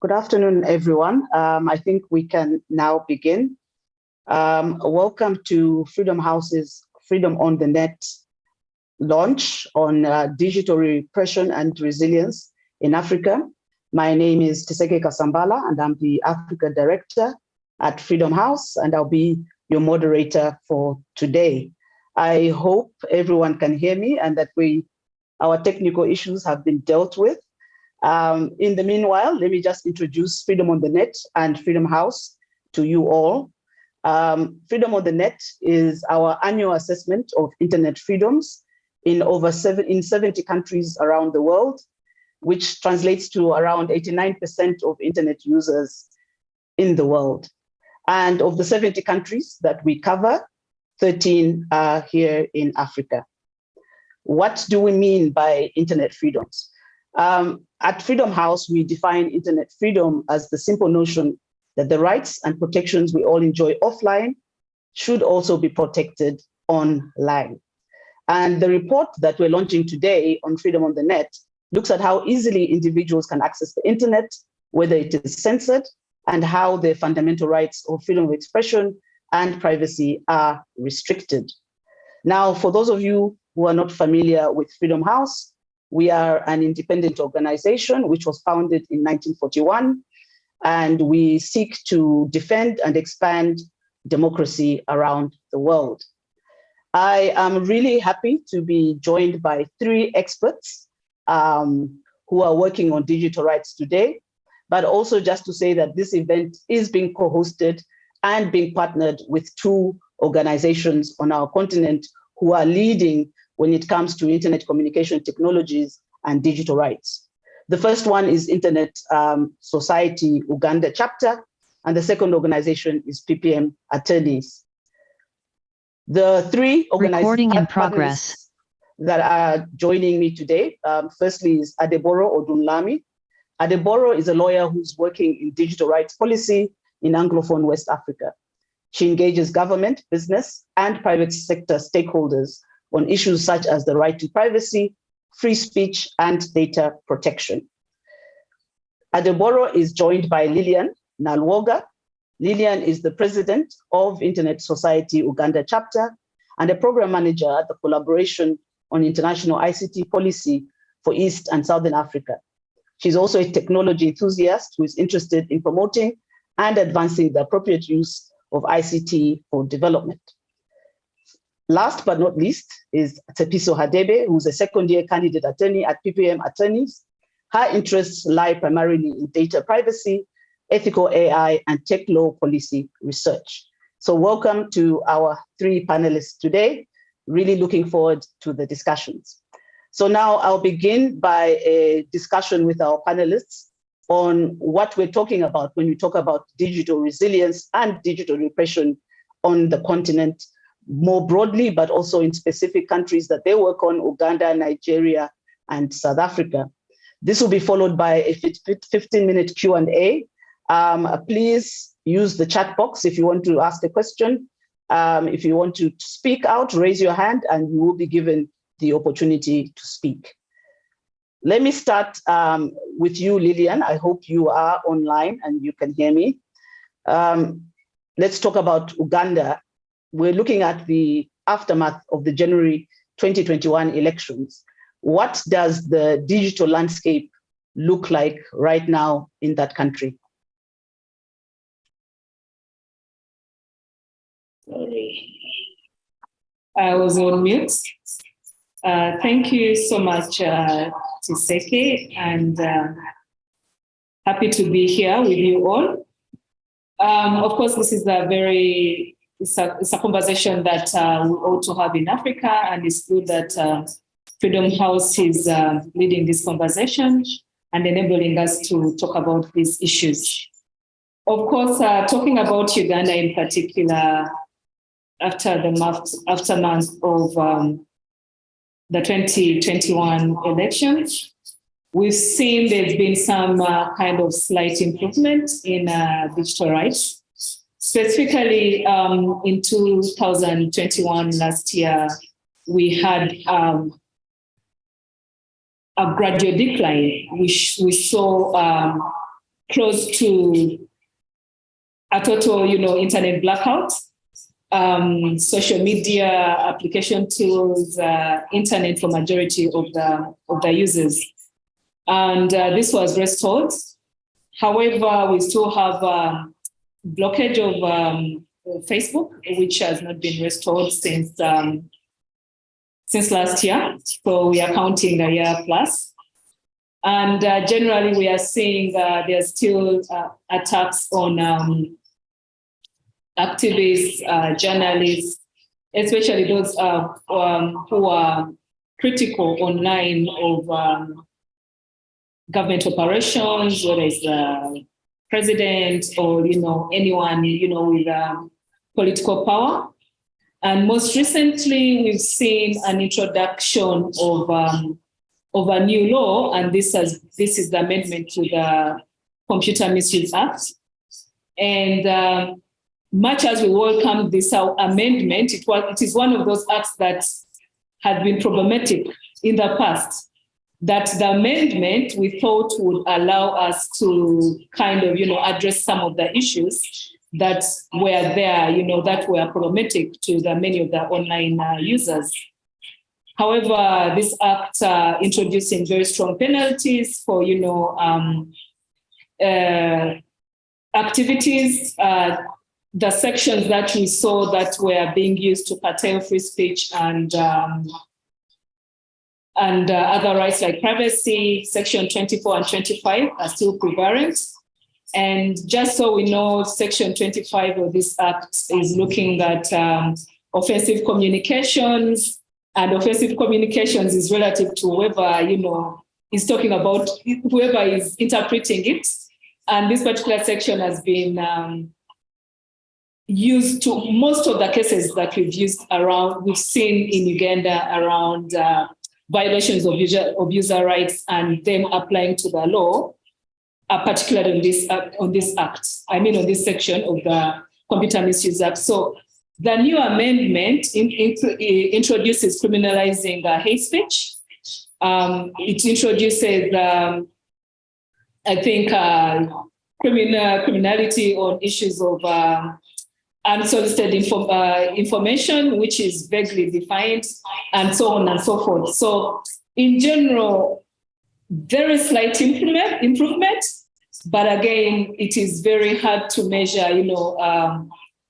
Good afternoon, everyone. I think we can now begin. Welcome to Freedom House's Freedom on the Net launch on digital repression and resilience in Africa. My name is Tiseke Kasambala, and I'm the Africa Director at Freedom House, and I'll be your moderator for today. I hope everyone can hear me and that our technical issues have been dealt with. In the meanwhile, let me just introduce Freedom on the Net and Freedom House to you all. Freedom on the Net is our annual assessment of internet freedoms in 70 countries around the world, which translates to around 89% of internet users in the world. And of the 70 countries that we cover, 13 are here in Africa. What do we mean by internet freedoms? At Freedom House, we define internet freedom as the simple notion that the rights and protections we all enjoy offline should also be protected online. And the report that we're launching today on Freedom on the Net looks at how easily individuals can access the internet, whether it is censored, and how their fundamental rights of freedom of expression and privacy are restricted. Now, for those of you who are not familiar with Freedom House, we are an independent organization which was founded in 1941, and we seek to defend and expand democracy around the world. I am really happy to be joined by three experts who are working on digital rights today, but also just to say that this event is being co-hosted and being partnered with two organizations on our continent who are leading when it comes to internet communication technologies and digital rights. The first one is Internet Society Uganda chapter, and the second organization is PPM Attorneys. The three organizations that are joining me today, firstly is Adeboro Odunlami. Adeboro is a lawyer who's working in digital rights policy in Anglophone West Africa. She engages government, business, and private sector stakeholders on issues such as the right to privacy, free speech, and data protection. Adeboro is joined by Lillian Nalwoga. Lillian is the president of Internet Society Uganda chapter and a program manager at the Collaboration on International ICT Policy for East and Southern Africa. She's also a technology enthusiast who is interested in promoting and advancing the appropriate use of ICT for development. Last but not least is Tshepiso Hadebe, who's a second-year candidate attorney at PPM Attorneys. Her interests lie primarily in data privacy, ethical AI, and tech law policy research. So welcome to our three panelists today. Really looking forward to the discussions. So now I'll begin by a discussion with our panelists on what we're talking about when we talk about digital resilience and digital repression on the continent more broadly, but also in specific countries that they work on, Uganda, Nigeria, and South Africa. This will be followed by a 15-minute Q&A. Please use the chat box if you want to ask a question. If you want to speak out, raise your hand and you will be given the opportunity to speak. Let me start with you, Lillian. I hope you are online and you can hear me. Let's talk about Uganda. We're looking at the aftermath of the January 2021 elections. What does the digital landscape look like right now in that country? Sorry, I was on mute. Thank you so much, Tiseke, and happy to be here with you all. Of course, this is it's a conversation that we ought to have in Africa, and it's good that Freedom House is leading this conversation and enabling us to talk about these issues. Of course, talking about Uganda in particular, after the aftermath of the 2021 elections, we've seen there's been some kind of slight improvement in digital rights. Specifically, in 2021, last year, we had a gradual decline, which we saw close to a total, internet blackout. Social media application tools, internet for majority of the users. And this was restored. However, we still have blockage of Facebook, which has not been restored since last year. So we are counting a year plus. And generally, we are seeing there's still attacks on activists, journalists, especially those who are critical online of government operations, whether it's the president or anyone with political power. And most recently, we've seen an introduction of a new law, and this is the amendment to the Computer Misuse Act. And much as we welcome this amendment, it is one of those acts that had been problematic in the past, that the amendment we thought would allow us to kind of, address some of the issues that were there, that were problematic to many of the online users. However, this act introducing very strong penalties for, activities, the sections that we saw that were being used to curtail free speech and other rights like privacy, section 24 and 25 are still prevalent. And just so we know, section 25 of this act is looking at offensive communications, and offensive communications is relative to whoever, is talking about, whoever is interpreting it. And this particular section has been used to most of the cases that we've seen in Uganda around violations of user rights and them applying to the law, particularly on this act. I mean, on this section of the Computer Misuse Act. So the new amendment introduces criminalizing hate speech. It introduces, I think, criminality on issues of unsolicited information, which is vaguely defined, and so on and so forth. So in general, very slight improvement, but again, it is very hard to measure,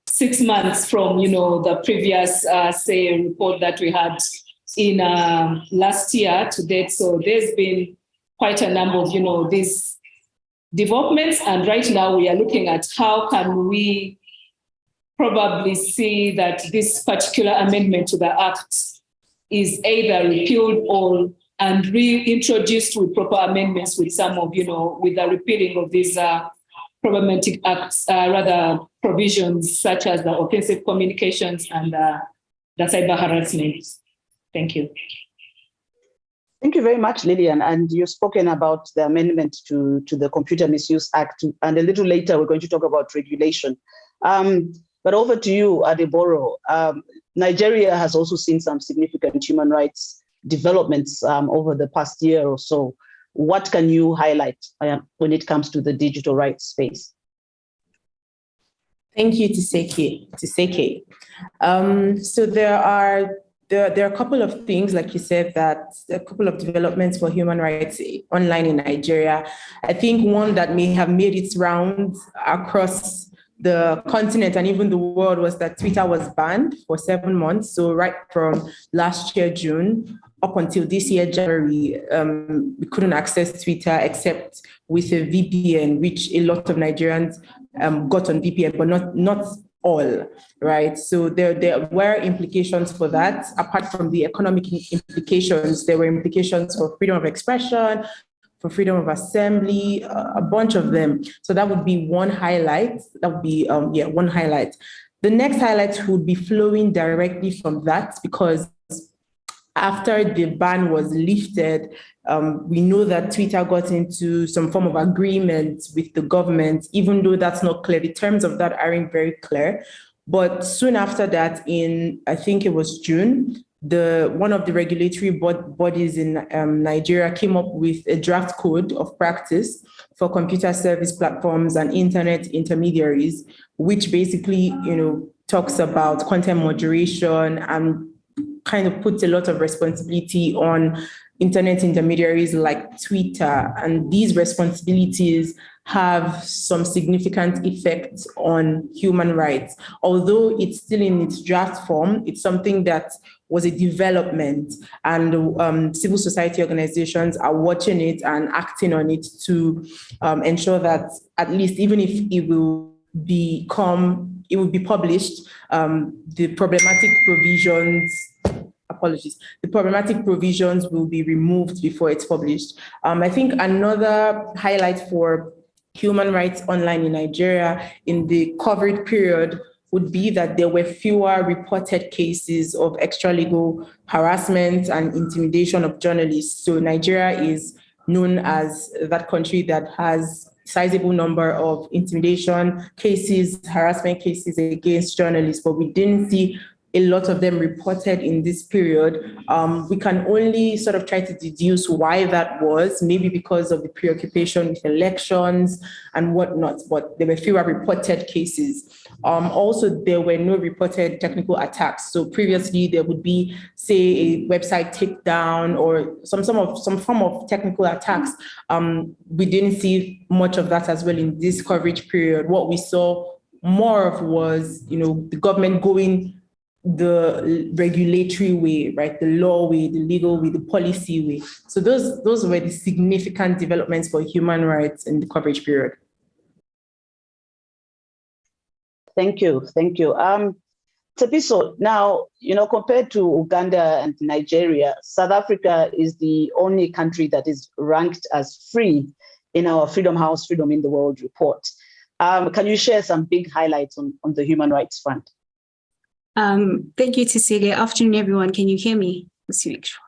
6 months from, the previous, report that we had in last year to date. So there's been quite a number of, these developments. And right now we are looking at how can we probably see that this particular amendment to the Act is either repealed or and reintroduced with proper amendments with some of, with the repealing of these problematic acts, provisions such as the offensive communications and the cyber harassment. Thank you. Thank you very much, Lillian. And you've spoken about the amendment to the Computer Misuse Act, and a little later we're going to talk about regulation. But over to you, Adeboro. Nigeria has also seen some significant human rights developments over the past year or so. What can you highlight when it comes to the digital rights space? Thank you, Tiseke. So there are a couple of things, like you said, that a couple of developments for human rights online in Nigeria. I think one that may have made its rounds across the continent and even the world was that Twitter was banned for 7 months. So right from last year, June, up until this year, January, we couldn't access Twitter except with a VPN, which a lot of Nigerians got on VPN, but not all, right? So there were implications for that. Apart from the economic implications, there were implications for freedom of expression, for freedom of assembly, a bunch of them. So that would be one highlight. That would be, one highlight. The next highlight would be flowing directly from that, because after the ban was lifted, we know that Twitter got into some form of agreement with the government, even though that's not clear. The terms of that aren't very clear. But soon after that, I think it was June, one of the regulatory bodies in Nigeria came up with a draft code of practice for computer service platforms and internet intermediaries, which basically, talks about content moderation and kind of puts a lot of responsibility on internet intermediaries like Twitter. And these responsibilities have some significant effects on human rights. Although it's still in its draft form, it's something that was a development, and civil society organizations are watching it and acting on it to ensure that at least, even if it will be published, the problematic provisions will be removed before it's published. I think another highlight for human rights online in Nigeria in the COVID period would be that there were fewer reported cases of extralegal harassment and intimidation of journalists. So Nigeria is known as that country that has sizable number of intimidation cases, harassment cases against journalists, but we didn't see a lot of them reported in this period. We can only sort of try to deduce why that was, maybe because of the preoccupation with elections and whatnot, but there were fewer reported cases. Also, there were no reported technical attacks. So previously there would be, say, a website takedown or some form of technical attacks. We didn't see much of that as well in this coverage period. What we saw more of was, the government going the regulatory way, right? The law way, the legal way, the policy way. So those were the significant developments for human rights in the coverage period. Thank you. Tshepiso, now, compared to Uganda and Nigeria, South Africa is the only country that is ranked as free in our Freedom House, Freedom in the World report. Can you share some big highlights on the human rights front? Thank you, Tiseke. Afternoon, everyone. Can you hear me? Let's make sure.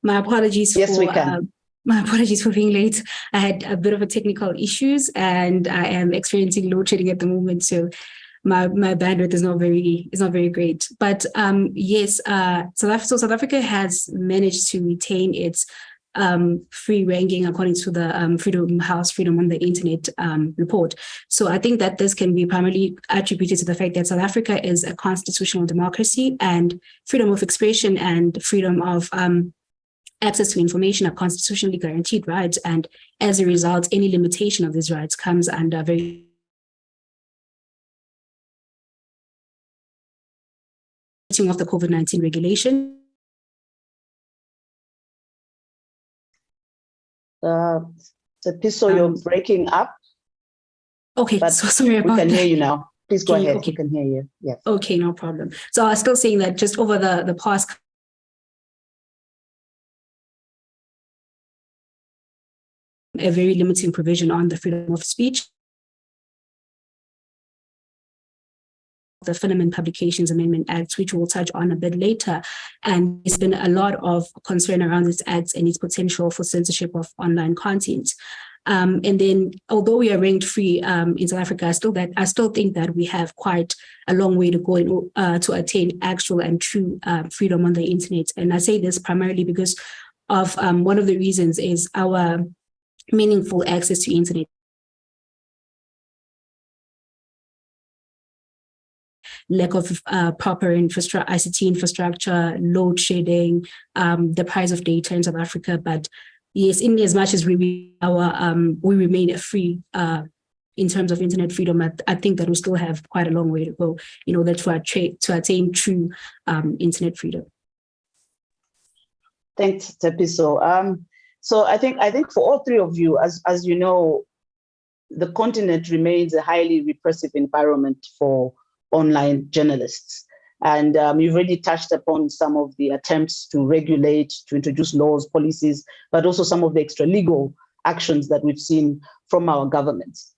My apologies. Yes, we can. My apologies for being late. I had a bit of a technical issues, and I am experiencing load shedding at the moment, so my bandwidth is not very great. But yes, South Africa has managed to retain its free ranking according to the Freedom House, Freedom on the Internet report. So I think that this can be primarily attributed to the fact that South Africa is a constitutional democracy, and freedom of expression and freedom of access to information are constitutionally guaranteed rights. And as a result, any limitation of these rights comes under very of the COVID-19 regulation. Tshepiso, you're breaking up. Okay, so sorry about that. We can hear you now. Please go ahead. Okay. We can hear you. Yes. Okay, no problem. So I was still saying that just over the past a very limiting provision on the freedom of speech. The Film Publications Amendment Act, which we'll touch on a bit later. And there's been a lot of concern around this act and its potential for censorship of online content. And then, although we are ranked free in South Africa, I still think that we have quite a long way to go to attain actual and true freedom on the internet. And I say this primarily because of one of the reasons is our meaningful access to internet. Lack of proper ICT infrastructure, load shedding, the price of data in South Africa. But yes, in as much as we remain free in terms of internet freedom, I think that we still have quite a long way to go in order to attain true internet freedom. Thanks, Tshepiso. So I think for all three of you, as you know, the continent remains a highly repressive environment for online journalists. And you've already touched upon some of the attempts to regulate, to introduce laws, policies, but also some of the extra-legal actions that we've seen from our governments.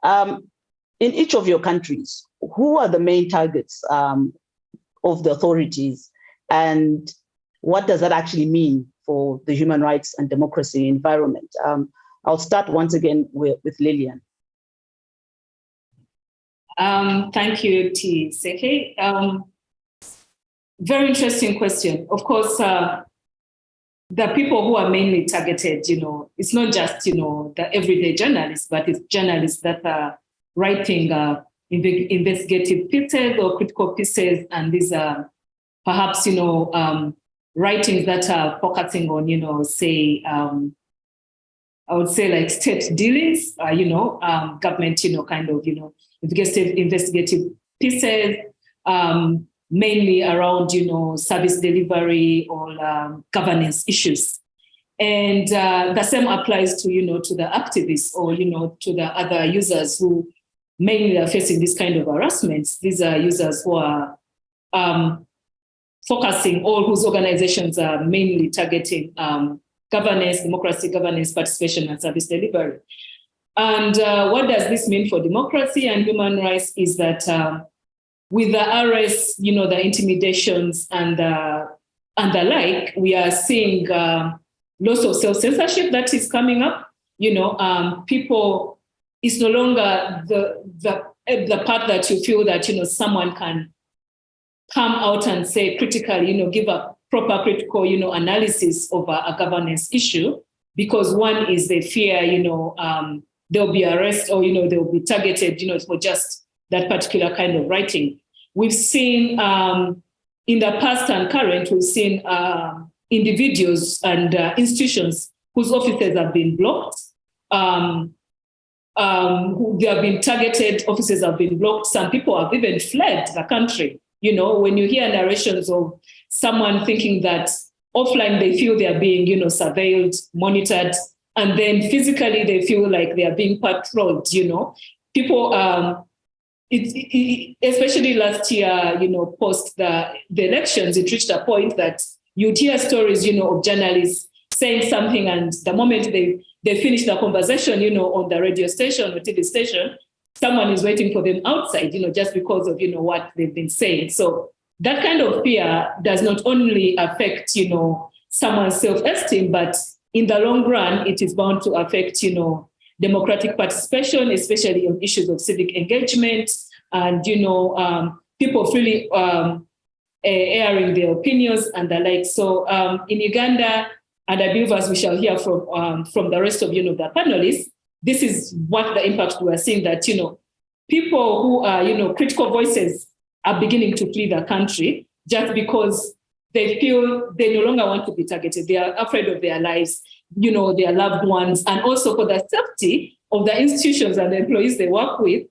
In each of your countries, who are the main targets of the authorities, and what does that actually mean for the human rights and democracy environment? I'll start once again with Lillian. Thank you, Tiseke. Very interesting question. Of course, the people who are mainly targeted, it's not just, the everyday journalists, but it's journalists that are writing investigative pieces or critical pieces. And these are perhaps, writings that are focusing on, say, I would say like state dealings, government, kind of, investigative pieces, mainly around, service delivery or governance issues. And the same applies to, to the activists or, to the other users who mainly are facing this kind of harassments. These are users who are focusing, all whose organizations are mainly targeting governance, democracy, governance, participation, and service delivery. And what does this mean for democracy and human rights is that with the arrests, the intimidations and the like, we are seeing loss of self-censorship that is coming up. People, it's no longer the part that you feel that, someone can come out and say critically, give a proper critical, analysis of a governance issue, because one is the fear, they'll be arrested or, they'll be targeted, for just that particular kind of writing. We've seen in the past and current, we've seen individuals and institutions whose offices have been blocked, they have been targeted, offices have been blocked. Some people have even fled the country. When you hear narrations of someone thinking that offline they feel they are being, surveilled, monitored, and then physically they feel like they are being patrolled, people, especially last year, post the elections, it reached a point that you'd hear stories, of journalists saying something, and the moment they finish the conversation, on the radio station or TV station, someone is waiting for them outside, just because of, what they've been saying. So that kind of fear does not only affect, someone's self-esteem, but in the long run, it is bound to affect, democratic participation, especially on issues of civic engagement and, people freely airing their opinions and the like. So in Uganda, and I believe as we shall hear from the rest of, the panelists, this is what the impact we are seeing, that, people who are, critical voices are beginning to flee the country just because they feel they no longer want to be targeted. They are afraid of their lives, their loved ones, and also for the safety of the institutions and the employees they work with.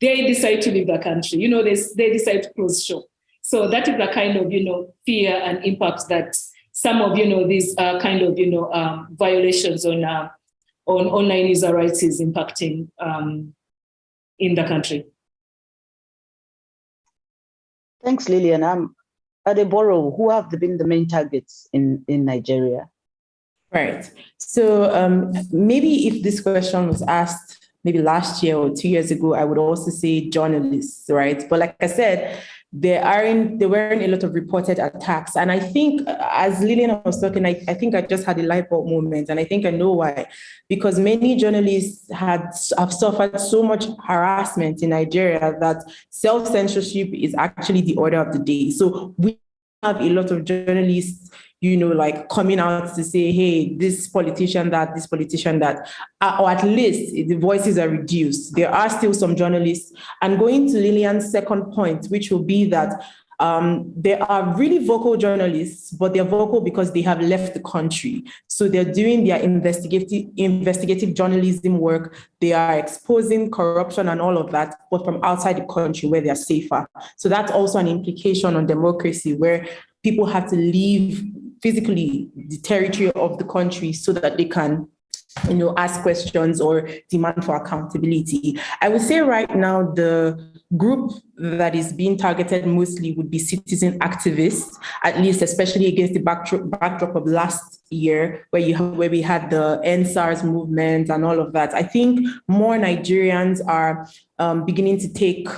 They decide to leave the country. They decide to close shop. So that is the kind of, fear and impact that some of, these kind of, violations on online user rights is impacting in the country. Thanks, Lillian. Adeboro, who have been the main targets in Nigeria? Right. So maybe if this question was asked maybe last year or 2 years ago, I would also say journalists, right? But like I said, there weren't a lot of reported attacks. And I think, as Lillian was talking, I think I just had a light bulb moment, and I think I know why. Because many journalists have suffered so much harassment in Nigeria that self-censorship is actually the order of the day. So we have a lot of journalists, coming out to say, hey, this politician, that, or at least the voices are reduced. There are still some journalists. And going to Lillian's second point, which will be that there are really vocal journalists, but they're vocal because they have left the country. So they're doing their investigative journalism work. They are exposing corruption and all of that, but from outside the country where they're safer. So that's also an implication on democracy, where people have to leave physically the territory of the country so that they can, ask questions or demand for accountability. I would say right now, the group that is being targeted mostly would be citizen activists, at least especially against the backdrop of last year, where we had the NSARS movement and all of that. I think more Nigerians are beginning to take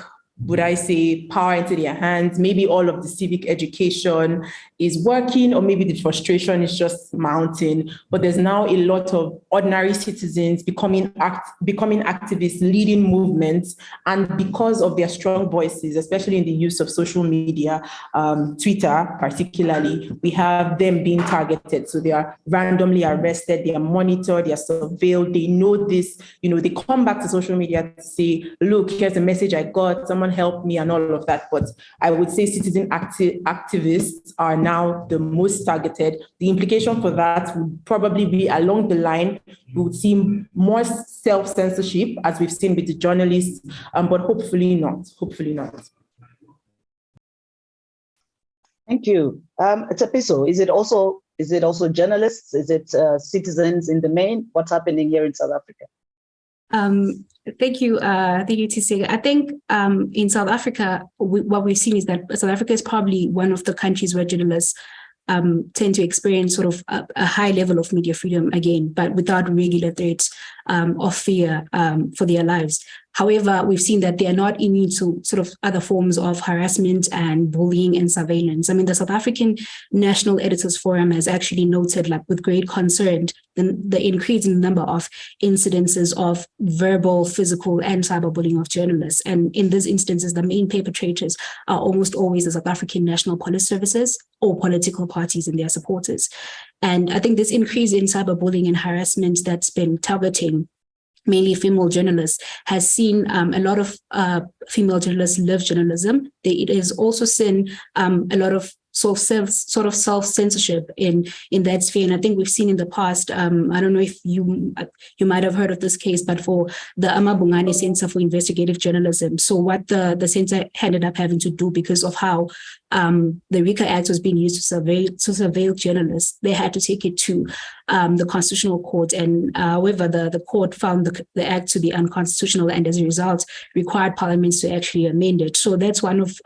would I say, power into their hands. Maybe all of the civic education is working, or maybe the frustration is just mounting. But there's now a lot of ordinary citizens becoming activists, leading movements. And because of their strong voices, especially in the use of social media, Twitter particularly, we have them being targeted. So they are randomly arrested, they are monitored, they are surveilled, they know this, they come back to social media to say, look, here's a message I got, someone help me, and all of that. But I would say citizen activists are now the most targeted. The implication for that would probably be along the line, we would see more self-censorship, as we've seen with the journalists, but hopefully not. Thank you. Tshepiso, is it also journalists? Is it citizens in the main? What's happening here in South Africa? Thank you, Tiseke. I think in South Africa, what we've seen is that South Africa is probably one of the countries where journalists tend to experience sort of a high level of media freedom again, but without regular threats or fear for their lives. However, we've seen that they are not immune to sort of other forms of harassment and bullying and surveillance. I mean, the South African National Editors Forum has actually noted, like, with great concern, the increase in the number of incidences of verbal, physical, and cyberbullying of journalists. And in these instances, the main perpetrators are almost always the South African National Police Services or political parties and their supporters. And I think this increase in cyberbullying and harassment that's been targeting mainly female journalists has seen a lot of female journalists leave journalism. It has also seen a lot of sort of self-censorship in that sphere. And I think we've seen in the past, I don't know if you might have heard of this case, but for the Amabungani Center for Investigative Journalism. So what the center ended up having to do, because of how the RICA Act was being used to surveil journalists, they had to take it to the Constitutional Court. And however, the court found the act to be unconstitutional, and as a result, required parliaments to actually amend it. So that's one of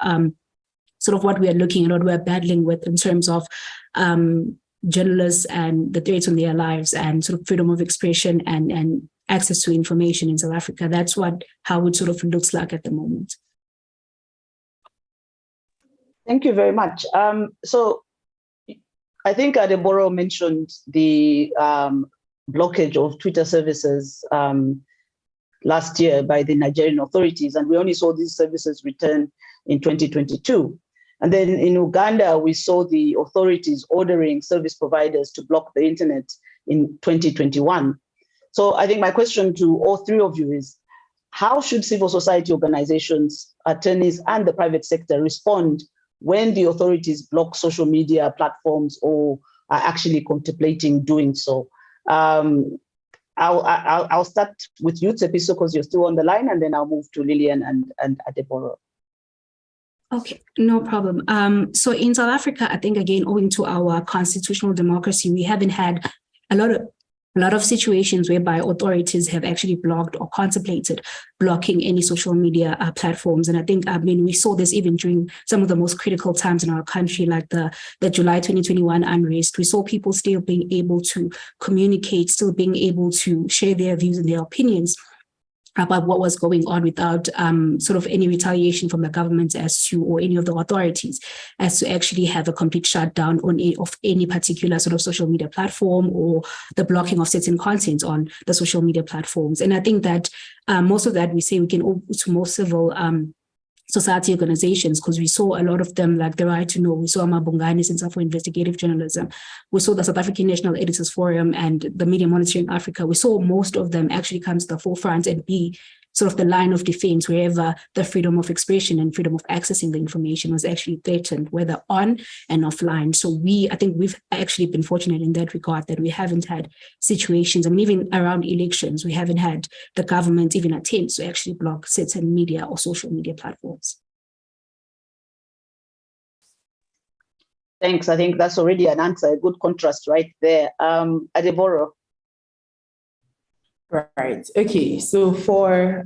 sort of what we are looking at, what we're battling with in terms of journalists and the threats on their lives and sort of freedom of expression and access to information in South Africa. That's how it sort of looks like at the moment. Thank you very much. So I think Adeboro mentioned the blockage of Twitter services last year by the Nigerian authorities, and we only saw these services return in 2022. And then in Uganda, we saw the authorities ordering service providers to block the internet in 2021. So I think my question to all three of you is, how should civil society organizations, attorneys, and the private sector respond when the authorities block social media platforms or are actually contemplating doing so? I'll start with you, Tshepiso, because you're still on the line, and then I'll move to Lillian and Adeboro. Okay, no problem. So in South Africa, I think, again, owing to our constitutional democracy, we haven't had a lot of situations whereby authorities have actually blocked or contemplated blocking any social media platforms. And I think, we saw this even during some of the most critical times in our country, like the July 2021 unrest. We saw people still being able to communicate, still being able to share their views and their opinions about what was going on without sort of any retaliation from the government or any of the authorities as to actually have a complete shutdown of any particular sort of social media platform or the blocking of certain content on the social media platforms. And I think that most of that we say we can owe to more civil society organizations, because we saw a lot of them, like the Right to Know, we saw Mabungani Center for Investigative Journalism, we saw the South African National Editors Forum and the Media Monitoring Africa. We saw most of them actually come to the forefront and be sort of the line of defense wherever the freedom of expression and freedom of accessing the information was actually threatened, whether on and offline. So I think we've actually been fortunate in that regard, that we haven't had situations, even around elections, we haven't had the government even attempt to actually block certain media or social media platforms. Thanks. I think that's already an answer, a good contrast right there. Adeboro. Right. Okay. So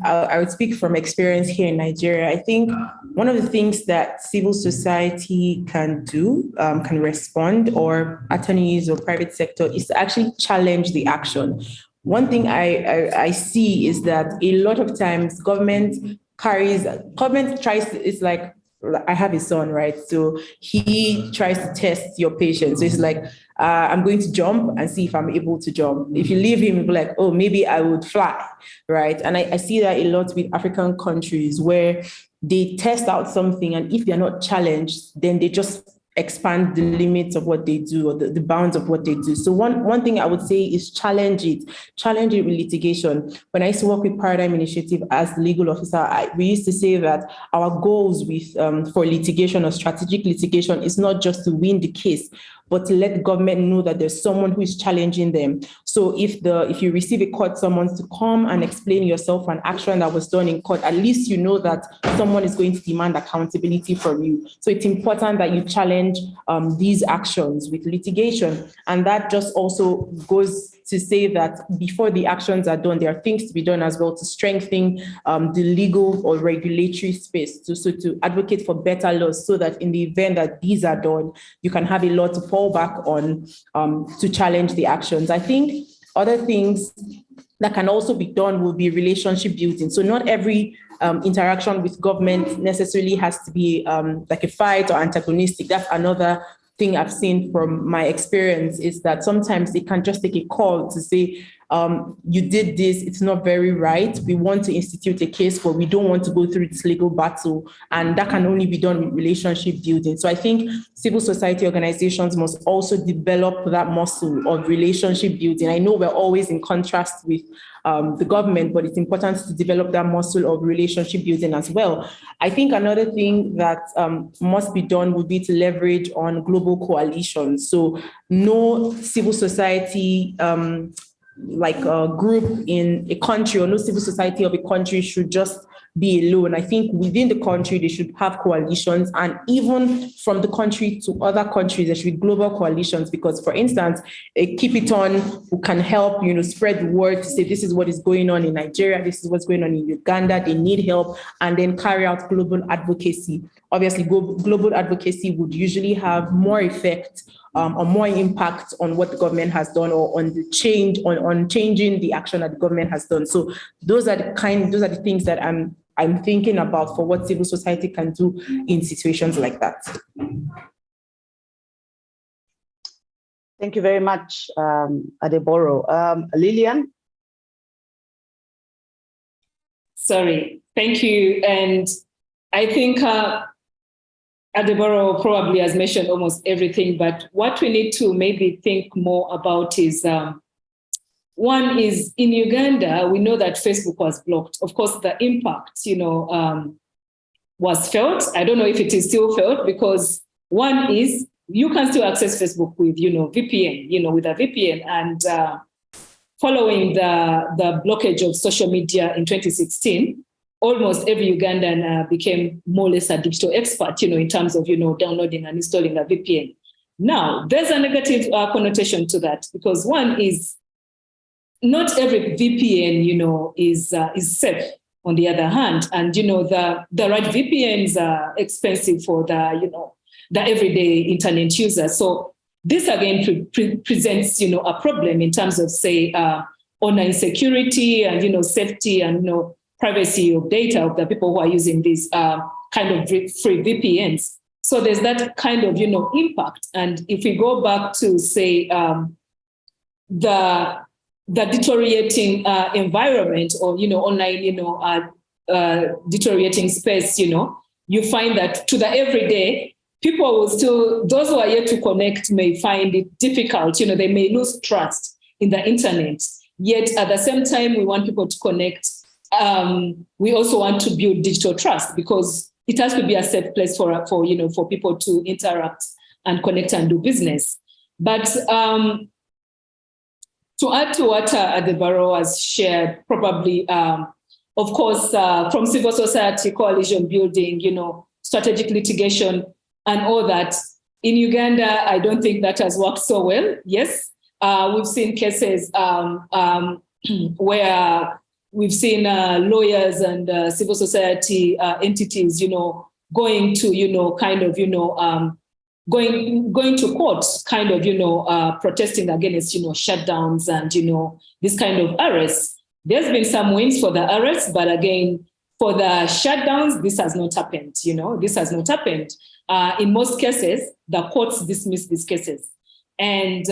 I would speak from experience here in Nigeria. I think one of the things that civil society can do, can respond, or attorneys or private sector, is to actually challenge the action. One thing I see is that a lot of times government government tries to, it's like, I have a son, right? So he tries to test your patience. So it's like, I'm going to jump and see if I'm able to jump. If you leave him, you'll be like, oh, maybe I would fly, right? And I see that a lot with African countries where they test out something, and if they're not challenged, then they just expand the limits of what they do, or the bounds of what they do. So one thing I would say is challenge it with litigation. When I used to work with Paradigm Initiative as the legal officer, we used to say that our goals with for litigation or strategic litigation is not just to win the case, but to let the government know that there's someone who is challenging them. So if you receive a court summons to come and explain yourself for an action that was done in court, at least you know that someone is going to demand accountability from you. So it's important that you challenge these actions with litigation. And that just also goes to say that before the actions are done, there are things to be done as well to strengthen the legal or regulatory space, to advocate for better laws, so that in the event that these are done, you can have a law to fall back on to challenge the actions. I think other things that can also be done will be relationship building. So not every interaction with government necessarily has to be like a fight or antagonistic. That's another thing I've seen from my experience, is that sometimes they can just take a call to say, you did this, it's not very right. We want to institute a case, but we don't want to go through this legal battle. And that can only be done with relationship building. So I think civil society organizations must also develop that muscle of relationship building. I know we're always in contrast with the government, but it's important to develop that muscle of relationship building as well. I think another thing that must be done would be to leverage on global coalitions. So no civil society like a group in a country, or no civil society of a country should just be alone. I think within the country, they should have coalitions, and even from the country to other countries, there should be global coalitions. Because, for instance, a Keep It On who can help, spread the word to say this is what is going on in Nigeria, this is what's going on in Uganda, they need help, and then carry out global advocacy. Obviously, global advocacy would usually have more effect or more impact on what the government has done, or on the change, on changing the action that the government has done. So those are the things that I'm thinking about for what civil society can do in situations like that. Thank you very much, Adeboro. Lillian? Sorry, thank you. And I think Adeboro probably has mentioned almost everything, but what we need to maybe think more about is, one is in Uganda, we know that Facebook was blocked. Of course, the impact, was felt. I don't know if it is still felt, because one is you can still access Facebook with, VPN, with a VPN. And following the blockage of social media in 2016, almost every Ugandan became more or less a digital expert, in terms of, downloading and installing a VPN. Now, there's a negative connotation to that, because one is not every VPN, is safe on the other hand. And, the right VPNs are expensive for the everyday internet user. So this again presents, a problem in terms of, say, online security and, safety and, privacy of data of the people who are using these kind of free VPNs. So there's that kind of, impact. And if we go back to, say, the deteriorating environment, or, online, deteriorating space, you find that to the everyday, people will still, those who are yet to connect may find it difficult, they may lose trust in the internet. Yet at the same time, we want people to connect. We also want to build digital trust, because it has to be a safe place for people to interact and connect and do business. But to add to what Adeboro has shared, probably, of course, from civil society, coalition building, strategic litigation and all that. In Uganda, I don't think that has worked so well. Yes, we've seen cases where we've seen lawyers and civil society entities, going to, going to court, kind of, protesting against, shutdowns and, this kind of arrests. There's been some wins for the arrests, but again, For the shutdowns, this has not happened, this has not happened. In most cases, the courts dismiss these cases. And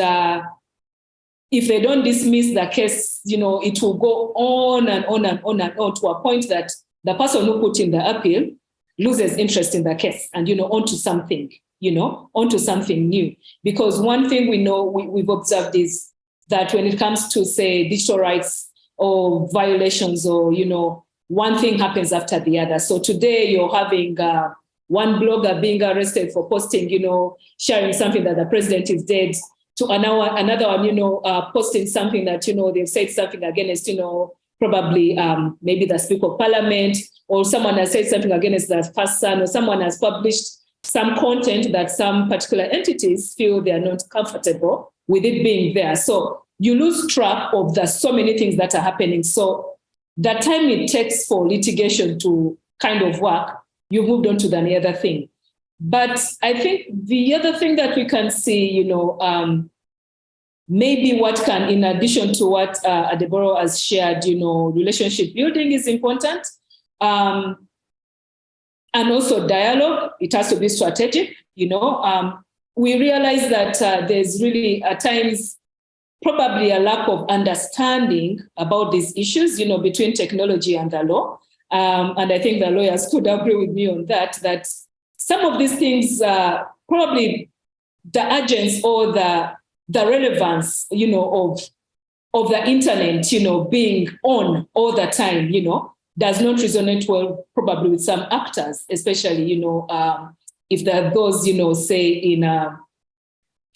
if they don't dismiss the case, it will go on and on and on and on to a point that the person who put in the appeal loses interest in the case and, onto something, onto something new. Because one thing we know, we've observed is that when it comes to, say, digital rights or violations or, one thing happens after the other. So today you're having one blogger being arrested for posting, sharing something that the president is dead, to another one, posting something that, they've said something against, probably maybe the Speaker of Parliament, or someone has said something against the first son, or someone has published some content that some particular entities feel they are not comfortable with it being there. So you lose track of the so many things that are happening. So the time it takes for litigation to kind of work, you moved on to the other thing. But I think the other thing that we can see, maybe what can, in addition to what Adeboro has shared, relationship building is important. And also dialogue, it has to be strategic, we realize that there's really at times probably a lack of understanding about these issues, between technology and the law. And I think the lawyers could agree with me on that some of these things, probably the urgency or the relevance, of the internet, being on all the time, does not resonate well probably with some actors, especially, if there are those, say in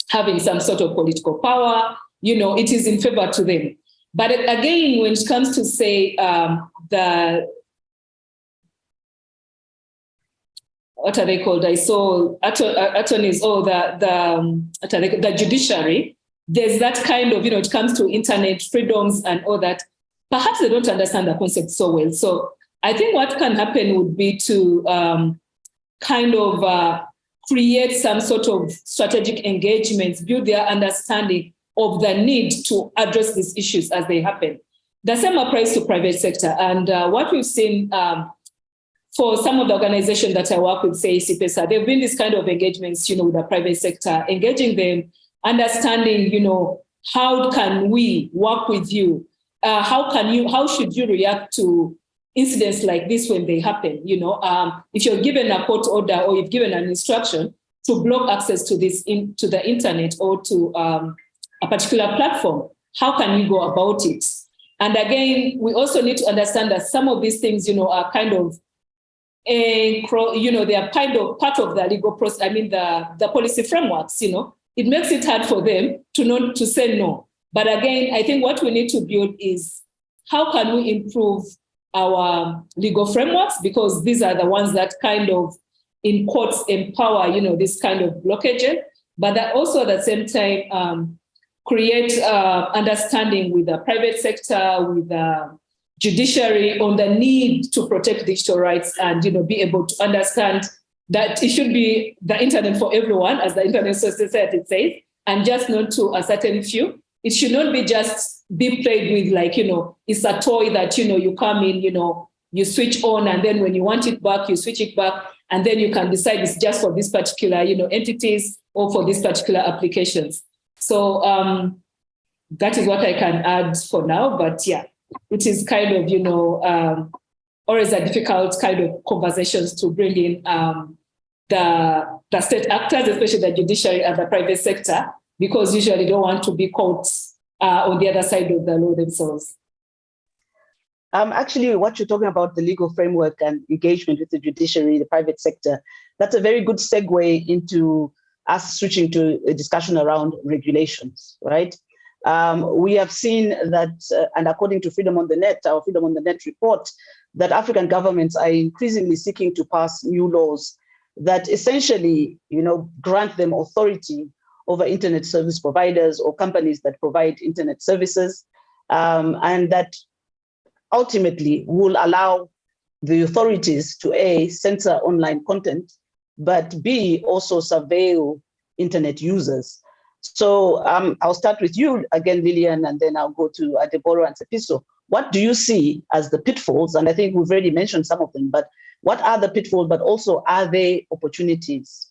having some sort of political power, it is in favor to them. But again, when it comes to, say, what are they called? I saw attorneys or the judiciary. There's that kind of, it comes to internet freedoms and all that. Perhaps they don't understand the concept so well. So I think what can happen would be to create some sort of strategic engagements, build their understanding of the need to address these issues as they happen. The same applies to private sector. And what we've seen for some of the organizations that I work with, say Tshepiso, there have been this kind of engagements, with the private sector, engaging them, understanding, how can we work with you? How should you react to incidents like this when they happen? If you're given a court order or you've given an instruction to block access to to the internet or to a particular platform, how can you go about it? And again, we also need to understand that some of these things, are kind of, they are kind of part of the legal process. I mean, the policy frameworks, it makes it hard for them to say no. But again, I think what we need to build is how can we improve our legal frameworks, because these are the ones that kind of in courts empower, this kind of blockage, but that also at the same time create understanding with the private sector, with the judiciary on the need to protect digital rights and, be able to understand that it should be the internet for everyone, as the Internet Society says, and just not to a certain few. It should not be just be played with like, it's a toy that, you come in, you switch on, and then when you want it back, you switch it back, and then you can decide it's just for this particular, entities or for these particular applications. So that is what I can add for now, but yeah. It is kind of, always a difficult kind of conversations to bring in the state actors, especially the judiciary and the private sector, because usually don't want to be caught on the other side of the law themselves. Actually, what you're talking about, the legal framework and engagement with the judiciary, the private sector, that's a very good segue into us switching to a discussion around regulations, right? We have seen that, and according to Freedom on the Net, our Freedom on the Net report, that African governments are increasingly seeking to pass new laws that essentially, grant them authority over internet service providers or companies that provide internet services, and that ultimately will allow the authorities to A, censor online content, but B, also surveil internet users. So I'll start with you again, Lillian, and then I'll go to Adeboro and Tshepiso. what do you see as the pitfalls? And I think we've already mentioned some of them, but what are the pitfalls, but also are there opportunities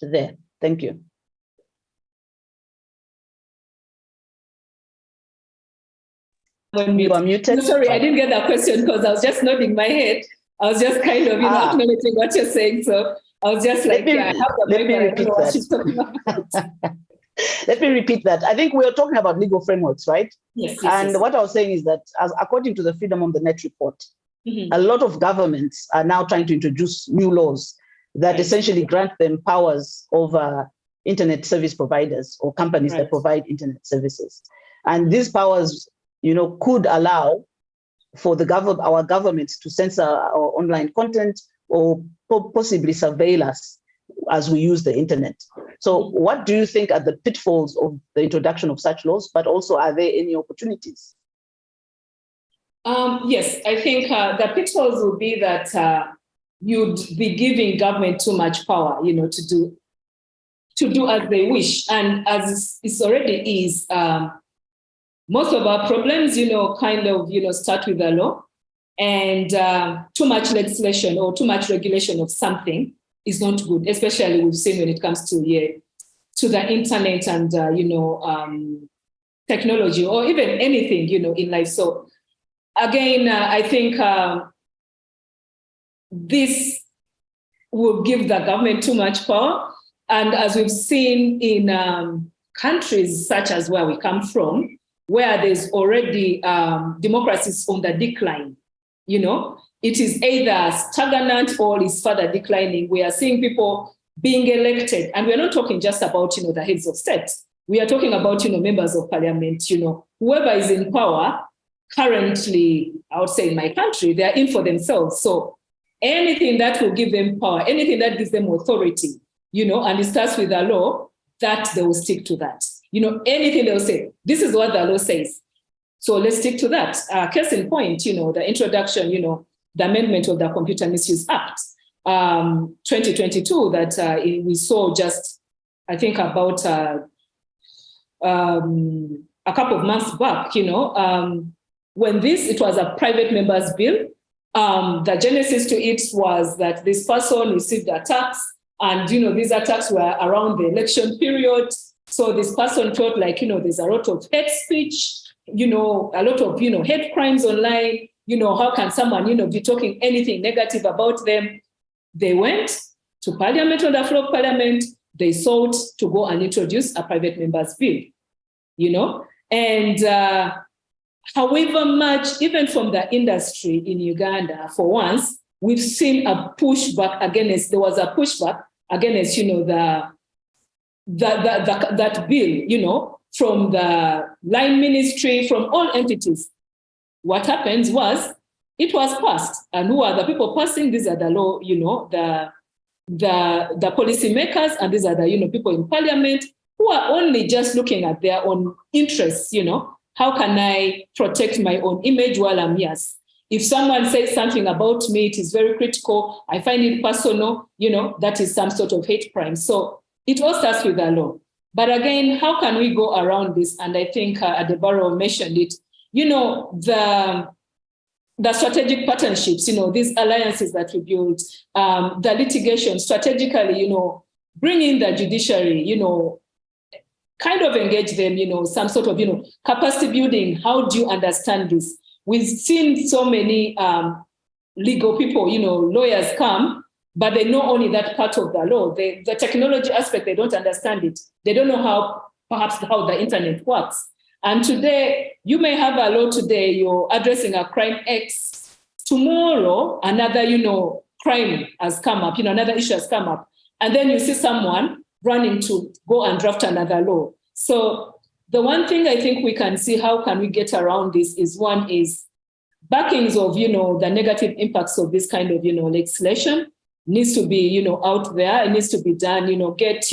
there? Thank you. When you are muted. Sorry, I didn't get that question because I was just nodding my head. I was just kind of, acknowledging what you're saying. So I was just like, I have the mic, but I don't know what she's talking about. Let me repeat that. I think we are talking about legal frameworks, right? Yes. And what I was saying is that, according to the Freedom on the Net report, a lot of governments are now trying to introduce new laws that essentially grant them powers over internet service providers or companies that provide internet services. And these powers, could allow for our governments to censor our online content or possibly surveil us as we use the internet. So what do you think are the pitfalls of the introduction of such laws, but also are there any opportunities? Yes, I think the pitfalls would be that you'd be giving government too much power, to do as they wish. And as it already is, most of our problems, start with the law, and too much legislation or too much regulation of something is not good, especially we've seen when it comes to the internet and, technology or even anything, in life. So again, I think this will give the government too much power. And as we've seen in countries such as where we come from, where there's already democracies on the decline, it is either stagnant or is further declining. We are seeing people being elected, and we're not talking just about, the heads of state. We are talking about, members of parliament, whoever is in power currently, I would say in my country, they're in for themselves. So anything that will give them power, anything that gives them authority, and it starts with the law, that they will stick to that. Anything they'll say, this is what the law says. So let's stick to that. Case in point, the introduction, the amendment of the Computer Misuse Act, 2022, that we saw just, I think, about a couple of months back, when it was a private member's bill. The genesis to it was that this person received attacks, and, these attacks were around the election period. So this person felt like, there's a lot of hate speech, a lot of, hate crimes online. How can someone, be talking anything negative about them? They went to parliament, on the floor of parliament. They sought to go and introduce a private member's bill, and however much, even from the industry in Uganda, for once, we've seen a pushback against, that bill, from the line ministry, from all entities. What happens was, it was passed. And who are the people passing? These are the law, the policy makers, and these are the, people in parliament who are only just looking at their own interests, How can I protect my own image while I'm here? If someone says something about me, it is very critical, I find it personal, that is some sort of hate crime. So it all starts with the law. But again, how can we go around this? And I think Adeboro mentioned it, the strategic partnerships, these alliances that we build, the litigation, strategically, bring in the judiciary, kind of engage them, some sort of, capacity building. How do you understand this? We've seen so many legal people, lawyers come, but they know only that part of the law. The technology aspect, they don't understand it. They don't know how the internet works. And today, you may have a law today, you're addressing a crime X. Tomorrow, another, crime has come up, another issue has come up. And then you see someone running to go and draft another law. So the one thing I think we can see, how can we get around this, is one is backings of, the negative impacts of this kind of, legislation needs to be, out there. It needs to be done, get,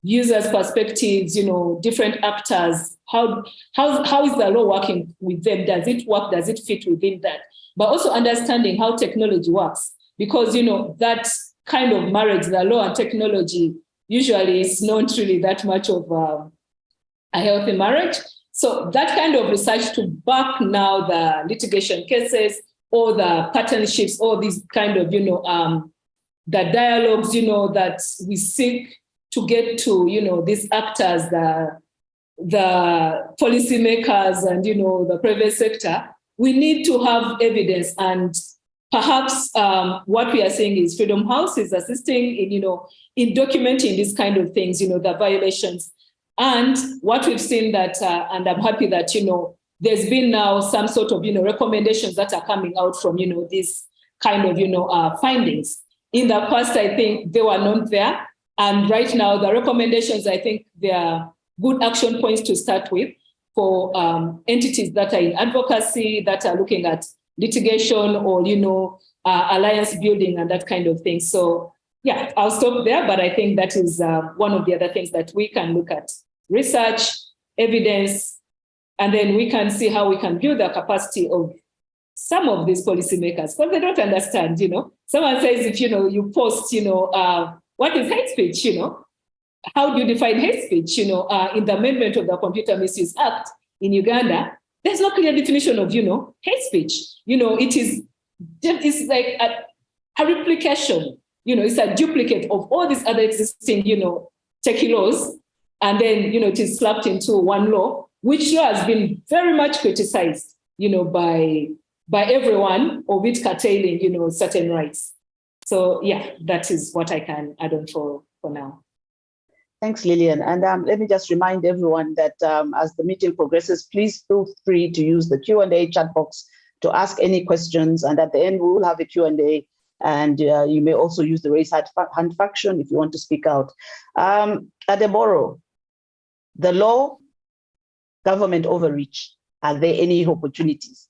users' perspectives, different actors. How is the law working with them? Does it work? Does it fit within that? But also understanding how technology works, because, that kind of marriage, the law and technology, usually is not really that much of a healthy marriage. So that kind of research to back now the litigation cases or the partnerships or these kind of, the dialogues, that we seek to get to, these actors, the policymakers and, the private sector, we need to have evidence. And perhaps what we are saying is Freedom House is assisting in documenting these kind of things, the violations. And what we've seen that, and I'm happy that, there's been now some sort of, recommendations that are coming out from, these kind of, findings. In the past, I think they were not there. And right now, the recommendations, I think they are good action points to start with for entities that are in advocacy, that are looking at litigation or, alliance building and that kind of thing. So yeah, I'll stop there, but I think that is one of the other things that we can look at: research, evidence, and then we can see how we can build the capacity of some of these policymakers, because they don't understand, Someone says, if, you post, what is hate speech, How do you define hate speech? In the amendment of the Computer Misuse Act in Uganda, there's no clear definition of, hate speech. It's like a replication, it's a duplicate of all these other existing, techie laws. And then, it is slapped into one law, which has been very much criticized, by everyone, of it curtailing, certain rights. So yeah, that is what I can add on for now. Thanks, Lillian. And let me just remind everyone that as the meeting progresses, please feel free to use the Q&A chat box to ask any questions. And at the end, we will have a Q&A. And you may also use the raise hand function if you want to speak out. Adeboro, the law, government overreach, are there any opportunities?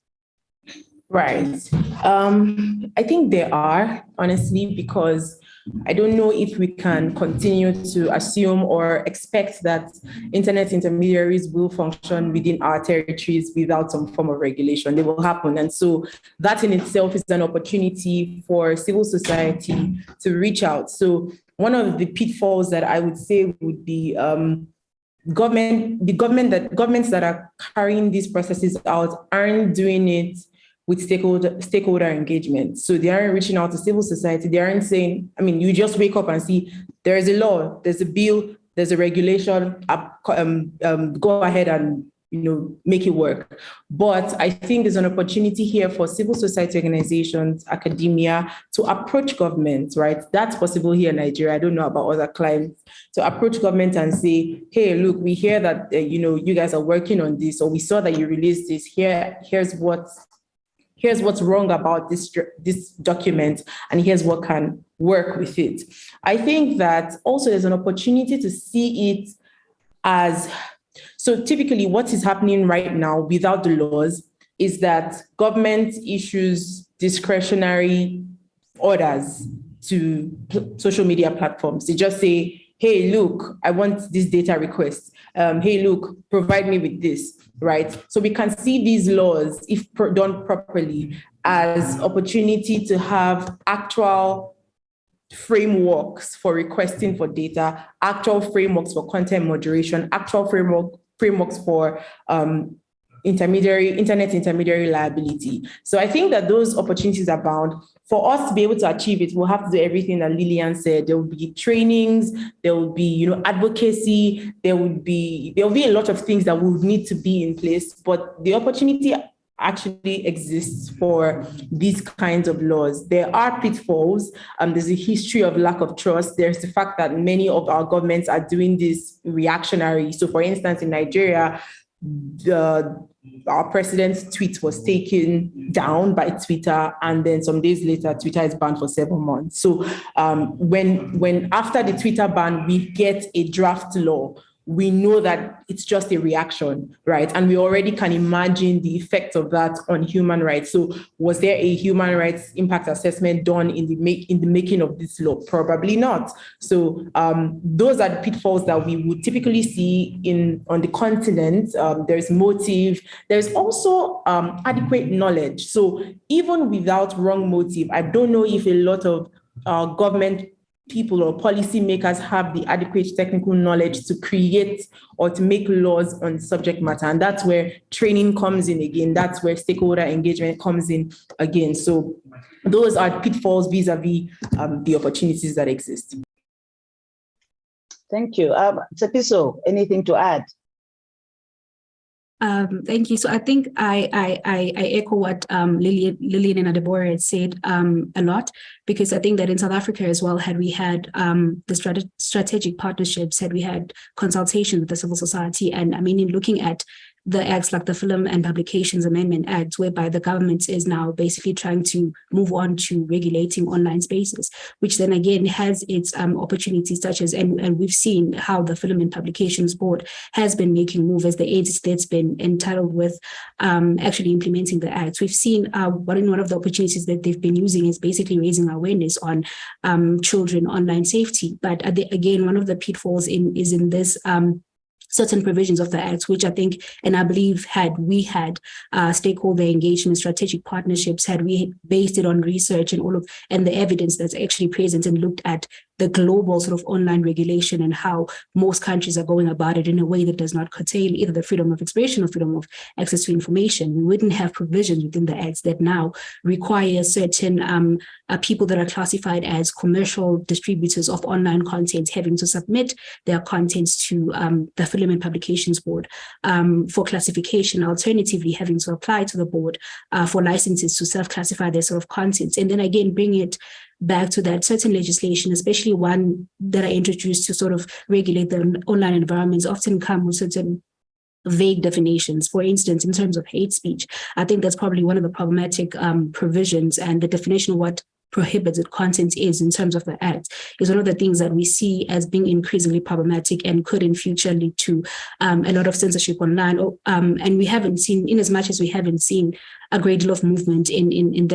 Right. I think there are, honestly, because I don't know if we can continue to assume or expect that internet intermediaries will function within our territories without some form of regulation. They will happen. And so that in itself is an opportunity for civil society to reach out. So one of the pitfalls that I would say would be governments that are carrying these processes out aren't doing it with stakeholder engagement. So they aren't reaching out to civil society. They aren't saying, you just wake up and see there is a law, there's a bill, there's a regulation, go ahead and make it work. But I think there's an opportunity here for civil society organizations, academia, to approach government, right? That's possible here in Nigeria. I don't know about other clients. To approach government and say, hey, look, we hear that you guys are working on this, or we saw that you released this. Here's what's wrong about this document, and here's what can work with it. I think that also there's an opportunity to see it as, so typically what is happening right now without the laws is that government issues discretionary orders to social media platforms. They just say, hey, look, I want this data request. Hey, look, provide me with this, right? So we can see these laws, if done properly, as opportunity to have actual frameworks for requesting for data, actual frameworks for content moderation, actual frameworks for internet intermediary liability. So I think that those opportunities are bound. For us to be able to achieve it, we'll have to do everything that Lillian said. There will be trainings, there will be, advocacy, there will be a lot of things that will need to be in place, but the opportunity actually exists for these kinds of laws. There are pitfalls. There's a history of lack of trust. There's the fact that many of our governments are doing this reactionary. So for instance, in Nigeria, our president's tweet was taken down by Twitter, and then some days later, Twitter is banned for 7 months. So when after the Twitter ban, we get a draft law, we know that it's just a reaction, right? And we already can imagine the effect of that on human rights. So was there a human rights impact assessment done in the making of this law? Probably not. So those are the pitfalls that we would typically see on the continent. There's motive. There's also adequate knowledge. So even without wrong motive, I don't know if a lot of government people or policymakers have the adequate technical knowledge to create or to make laws on subject matter. And that's where training comes in again. That's where stakeholder engagement comes in again. So those are pitfalls vis-a-vis the opportunities that exist. Thank you. Tshepiso, anything to add? Thank you. So I think I echo what Lillian and Adeboro had said a lot, because I think that in South Africa as well, had we had the strategic partnerships, had we had consultation with the civil society, and I mean, in looking at the acts like the Film and Publications Amendment Act, whereby the government is now basically trying to move on to regulating online spaces, which then again has its opportunities, such as, and we've seen how the Film and Publications Board has been making moves as the entity that's been entitled with actually implementing the acts. We've seen one of the opportunities that they've been using is basically raising awareness on children online safety. But again, one of the pitfalls is in this certain provisions of the Act, which I think, and I believe had we had stakeholder engagement, strategic partnerships, had we based it on research and the evidence that's actually present and looked at the global sort of online regulation and how most countries are going about it in a way that does not curtail either the freedom of expression or freedom of access to information, we wouldn't have provisions within the Acts that now require certain people that are classified as commercial distributors of online content having to submit their contents to the Film and Publications Board for classification, alternatively having to apply to the board for licenses to self-classify their sort of contents, and then again bring it back to that certain legislation, especially one that are introduced to sort of regulate the online environments, often come with certain vague definitions. For instance, in terms of hate speech, I think that's probably one of the problematic provisions, and the definition of what prohibited content is in terms of the Act is one of the things that we see as being increasingly problematic and could in future lead to a lot of censorship online. And we haven't seen, in as much as we haven't seen a great deal of movement in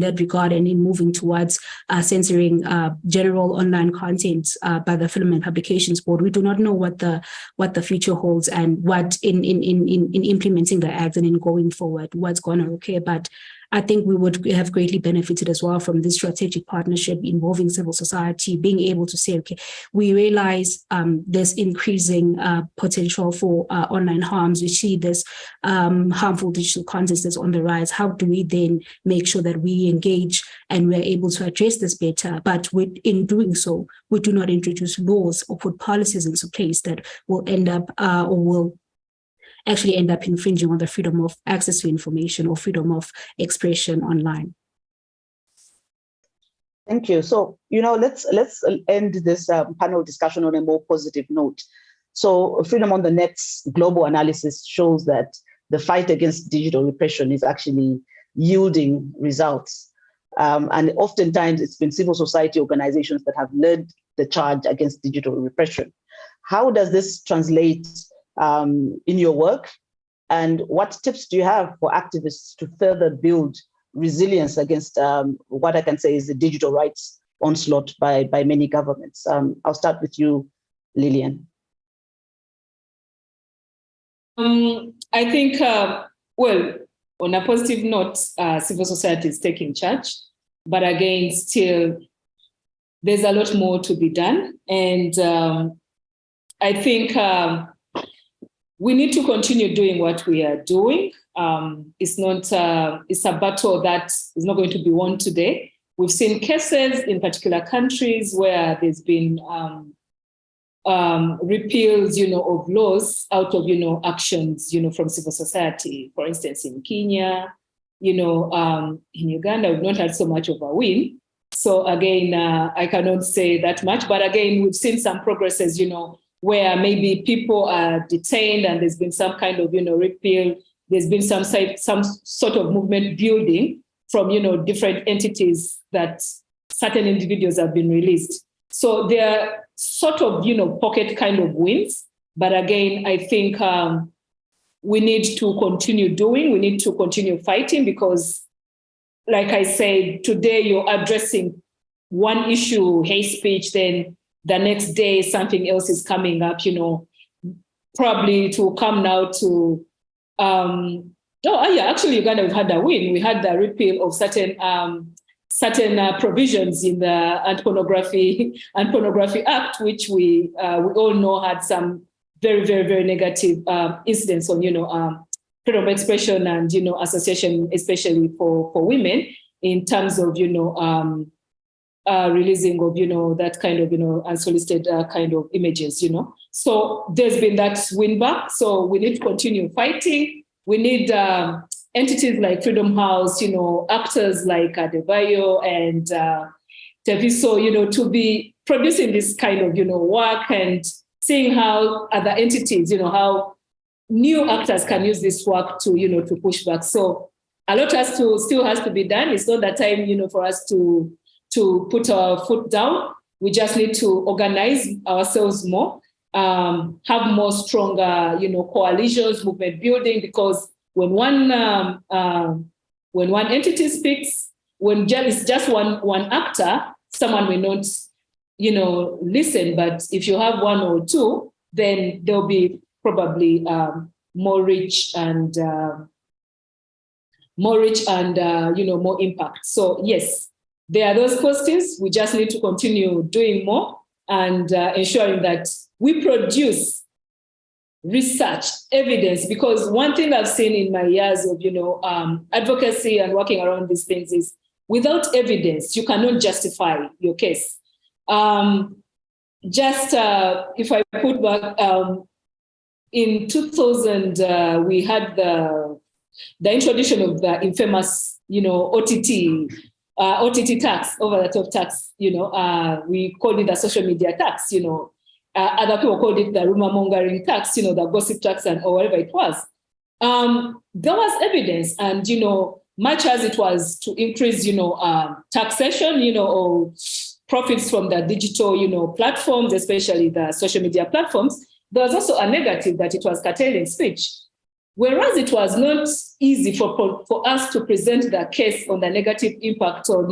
that regard, and in moving towards censoring general online content by the Film and Publications Board, we do not know what the future holds, and what in implementing the Act and in going forward, what's going to occur. But I think we would have greatly benefited as well from this strategic partnership involving civil society, being able to say, okay, we realize there's increasing potential for online harms. We see this harmful digital content that's on the rise. How do we then make sure that we engage and we're able to address this better? But in doing so, we do not introduce laws or put policies into place that will end up actually end up infringing on the freedom of access to information or freedom of expression online. Thank you. So, let's end this panel discussion on a more positive note. So Freedom on the Net's global analysis shows that the fight against digital repression is actually yielding results. And oftentimes it's been civil society organizations that have led the charge against digital repression. How does this translate in your work, and what tips do you have for activists to further build resilience against what I can say is the digital rights onslaught by many governments? I'll start with you, Lillian. I think, on a positive note, civil society is taking charge, but again, still, there's a lot more to be done. And I think we need to continue doing what we are doing. It's a battle that is not going to be won today. We've seen cases in particular countries where there's been repeals, of laws out of, actions, from civil society. For instance, in Kenya, in Uganda, we've not had so much of a win. So again, I cannot say that much, but again, we've seen some progresses, where maybe people are detained and there's been some kind of, repeal. There's been some sort of movement building from, different entities that certain individuals have been released. So they're sort of, pocket kind of wins. But again, I think we need to continue doing, we need to continue fighting, because like I said, today you're addressing one issue, hate speech, then the next day something else is coming up, probably to come now to, actually Uganda, we've had a win. We had the repeal of certain certain provisions in the Anti-Pornography Act, which we all know had some very, very, very negative incidents on, freedom of expression and, association, especially for women, in terms of, releasing of, that kind of, unsolicited kind of images, So there's been that win back. So we need to continue fighting. We need entities like Freedom House, actors like Adeboro and Tshepiso, to be producing this kind of, work and seeing how other entities, how new actors can use this work to, to push back. So a lot still has to be done. It's not that time, for us to put our foot down. We just need to organize ourselves more, have more stronger, coalitions, movement building, because when one entity speaks, when it's just one actor, someone may not, listen. But if you have one or two, then there'll be probably more reach and more impact. So yes, there are those questions. We just need to continue doing more and ensuring that we produce research, evidence, because one thing I've seen in my years of, advocacy and working around these things is without evidence, you cannot justify your case. If I put back, in 2000, we had the introduction of the infamous, OTT tax, over the top tax, we called it the social media tax, other people called it the rumor mongering tax, the gossip tax or whatever it was. There was evidence and, much as it was to increase, taxation, or profits from the digital, platforms, especially the social media platforms, there was also a negative that it was curtailing speech. Whereas it was not easy for us to present the case on the negative impact on,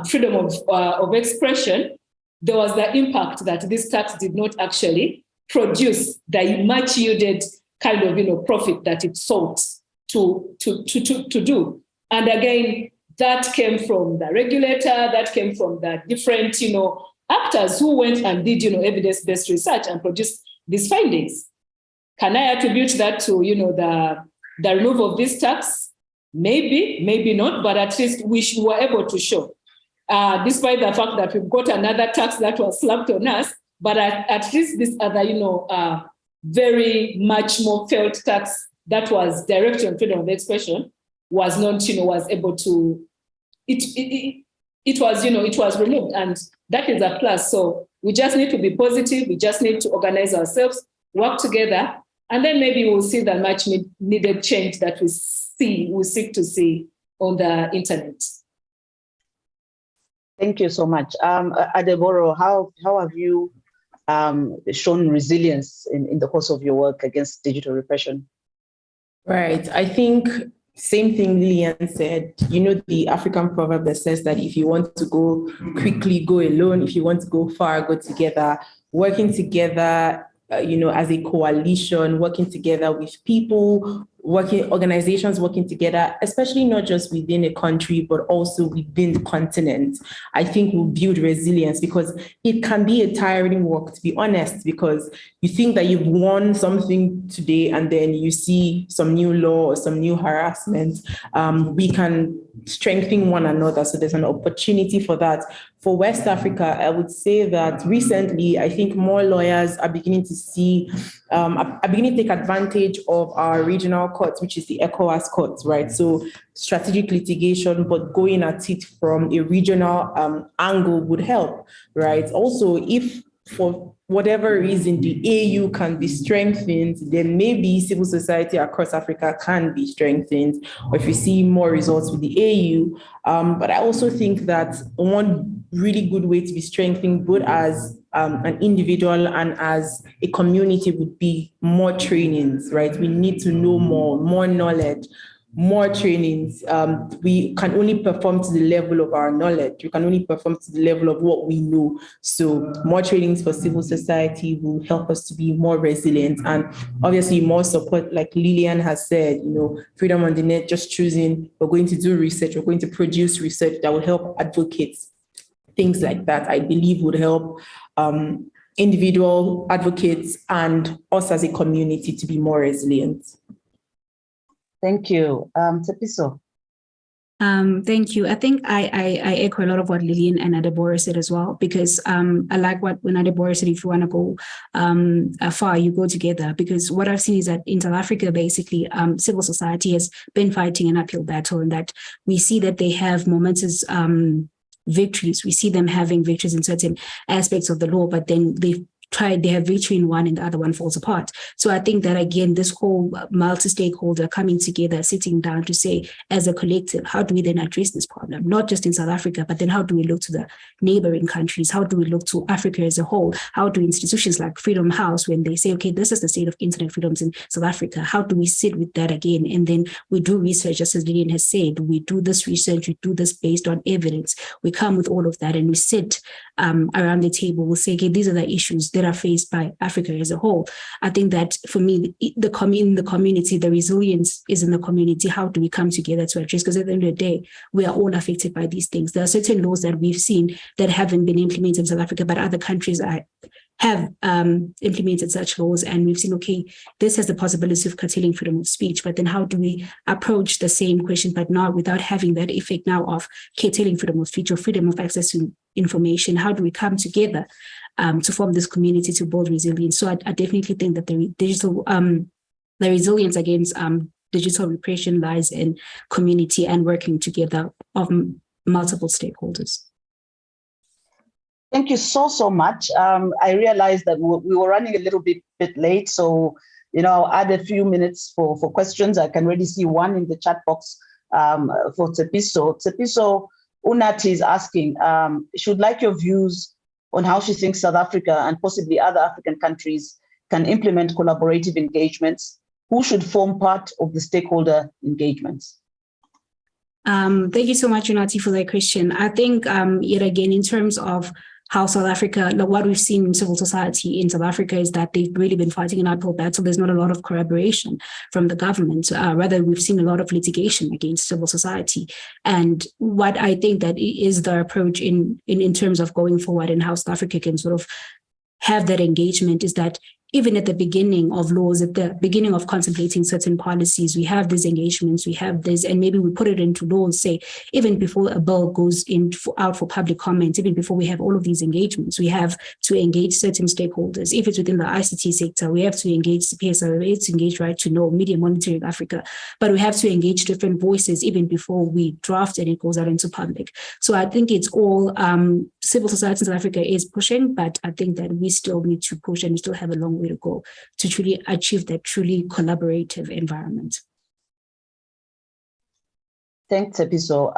freedom of expression, there was the impact that this tax did not actually produce the much yielded kind of, profit that it sought to do. And again, that came from the regulator, that came from the different, actors who went and did, evidence-based research and produced these findings. Can I attribute that to, the removal of this tax? Maybe, maybe not, but at least we were able to show, despite the fact that we've got another tax that was slapped on us, but at least this other, very much more felt tax that was directed on freedom of expression was not, was able to, it was removed, and that is a plus. So we just need to be positive. We just need to organize ourselves, work together, and then maybe we'll see the much needed change that we seek to see on the internet. Thank you so much. Adeboro, how have you shown resilience in the course of your work against digital repression? Right. I think same thing Lillian said. The African proverb that says that if you want to go quickly, go alone. If you want to go far, go together. Working together, as a coalition, working together with people, organizations working together, especially not just within a country, but also within the continent, I think will build resilience, because it can be a tiring work, to be honest, because you think that you've won something today and then you see some new law or some new harassment. We can strengthen one another. So there's an opportunity for that. For West Africa, I would say that recently, I think more lawyers are beginning to take advantage of our regional courts, which is the ECOWAS courts, right? So strategic litigation, but going at it from a regional angle would help, right? Also, if for whatever reason the AU can be strengthened, then maybe civil society across Africa can be strengthened, or if you see more results with the AU. But I also think that one really good way to be strengthened, both as an individual and as a community, would be more trainings, right? We need to know more knowledge. more trainings. We can only perform to the level of our knowledge. We can only perform to the level of what we know. So more trainings for civil society will help us to be more resilient, and obviously more support, like Lillian has said, Freedom on the Net, just choosing, we're going to do research, we're going to produce research that will help advocates. Things like that, I believe, would help individual advocates and us as a community to be more resilient. Thank you. Tshepiso. Thank you. I think I echo a lot of what Lillian and Adeboro said as well, because I like when Adeboro said, if you want to go far, you go together. Because what I've seen is that in South Africa, basically, civil society has been fighting an uphill battle, and that we see that they have momentous victories. We see them having victories in certain aspects of the law, but then they have victory in one and the other one falls apart. So I think that, again, this whole multi-stakeholder coming together, sitting down to say, as a collective, how do we then address this problem? Not just in South Africa, but then how do we look to the neighboring countries? How do we look to Africa as a whole? How do institutions like Freedom House, when they say, okay, this is the state of internet freedoms in South Africa, how do we sit with that again? And then we do research, just as Lillian has said, we do this research, we do this based on evidence. We come with all of that and we sit around the table. We'll say, okay, these are the issues that are faced by Africa as a whole. I think that for me, the community, the resilience is in the community. How do we come together to address? Because at the end of the day, we are all affected by these things. There are certain laws that we've seen that haven't been implemented in South Africa, but other countries have implemented such laws, and we've seen, okay, this has the possibility of curtailing freedom of speech, but then how do we approach the same question, but not without having that effect now of curtailing freedom of speech or freedom of access to information? How do we come together to form this community to build resilience? So I definitely think that the resilience against digital repression lies in community and working together of multiple stakeholders. Thank you so much. I realized that we were running a little bit late, so I'll add a few minutes for questions. I can already see one in the chat box for Tshepiso. Tshepiso, Unati is asking, she would like your views on how she thinks South Africa and possibly other African countries can implement collaborative engagements. Who should form part of the stakeholder engagements? Thank you so much, Unati, for that question. I think, yet again, in terms of how South Africa, what we've seen in civil society in South Africa is that they've really been fighting an uphill battle. There's not a lot of collaboration from the government. Rather, we've seen a lot of litigation against civil society. And what I think that is the approach in terms of going forward and how South Africa can sort of have that engagement is that even at the beginning of laws, at the beginning of contemplating certain policies, we have these engagements, we have this, and maybe we put it into law and say, even before a bill goes out for public comment, even before we have all of these engagements, we have to engage certain stakeholders. If it's within the ICT sector, we have to engage Tshepiso, we have to engage Right to Know, Media Monitoring Africa, but we have to engage different voices even before we draft and it goes out into public. So I think it's all civil society in South Africa is pushing, but I think that we still need to push and we still have a long way to go to truly achieve that truly collaborative environment. Thanks, Tshepiso.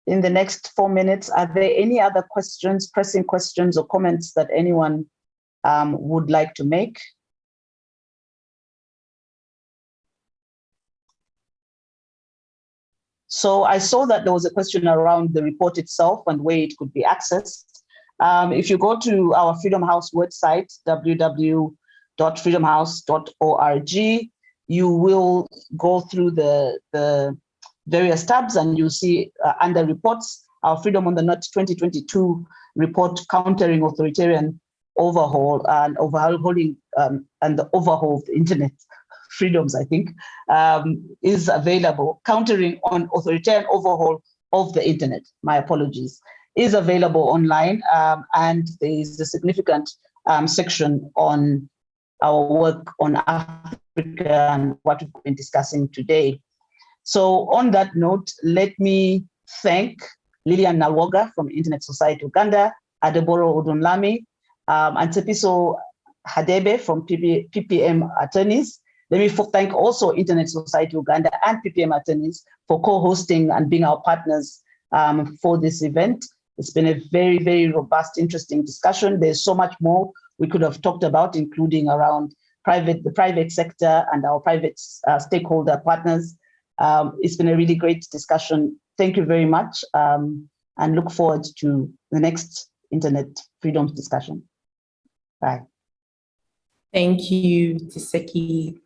In the next 4 minutes, are there any other questions, pressing questions or comments that anyone would like to make? So I saw that there was a question around the report itself and where it could be accessed. If you go to our Freedom House website, www.freedomhouse.org, you will go through the various tabs and you'll see under reports, our Freedom on the Net 2022 report, Countering Authoritarian Overhaul and Overhauling and the Overhaul of the Internet Freedoms, I think, is available. Countering on Authoritarian Overhaul of the Internet, my apologies, is available online, and there is a significant section on our work on Africa and what we've been discussing today. So on that note, let me thank Lillian Nalwoga from Internet Society Uganda, Adeboro Odunlami, and Tshepiso Hadebe from PPM Attorneys. Let me thank also Internet Society Uganda and PPM Attorneys for co-hosting and being our partners for this event. It's been a very, very robust, interesting discussion. There's so much more we could have talked about, including around the private sector and our private stakeholder partners. It's been a really great discussion. Thank you very much, and look forward to the next Internet freedoms discussion. Bye. Thank you, Tiseke.